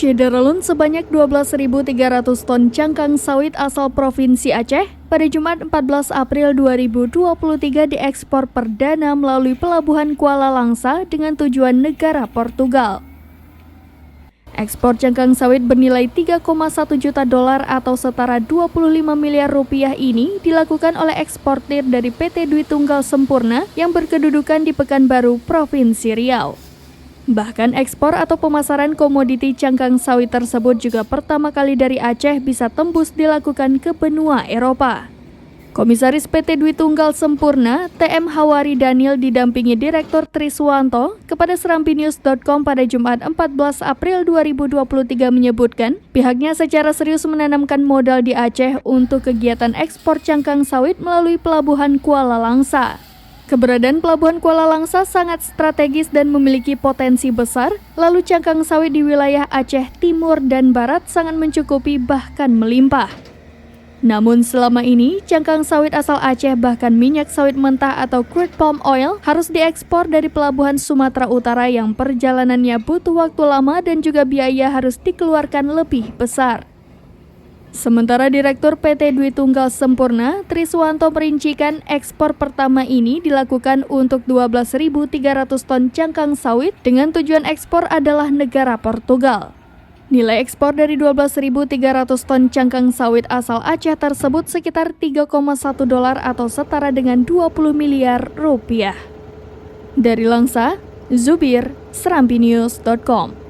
Syederalun sebanyak 12.300 ton cangkang sawit asal Provinsi Aceh pada Jumat 14 April 2023 diekspor perdana melalui Pelabuhan Kuala Langsa dengan tujuan negara Portugal. Ekspor cangkang sawit bernilai 3,1 juta dolar atau setara 25 miliar rupiah ini dilakukan oleh eksportir dari PT Dwi Tunggal Sempurna yang berkedudukan di Pekanbaru, Provinsi Riau. Bahkan ekspor atau pemasaran komoditi cangkang sawit tersebut juga pertama kali dari Aceh bisa tembus dilakukan ke benua Eropa. Komisaris PT Dwi Tunggal Sempurna, TM Hawari Daniel didampingi Direktur Triswanto kepada serampinews.com pada Jumat 14 April 2023 menyebutkan pihaknya secara serius menanamkan modal di Aceh untuk kegiatan ekspor cangkang sawit melalui Pelabuhan Kuala Langsa. Keberadaan Pelabuhan Kuala Langsa sangat strategis dan memiliki potensi besar, lalu cangkang sawit di wilayah Aceh Timur dan Barat sangat mencukupi bahkan melimpah. Namun selama ini, cangkang sawit asal Aceh bahkan minyak sawit mentah atau crude palm oil harus diekspor dari pelabuhan Sumatera Utara yang perjalanannya butuh waktu lama dan juga biaya harus dikeluarkan lebih besar. Sementara Direktur PT Dwi Tunggal Sempurna, Triswanto merincikan ekspor pertama ini dilakukan untuk 12.300 ton cangkang sawit dengan tujuan ekspor adalah negara Portugal. Nilai ekspor dari 12.300 ton cangkang sawit asal Aceh tersebut sekitar 3,1 dolar atau setara dengan 20 miliar rupiah. Dari Langsa, Zubir, serampinews.com.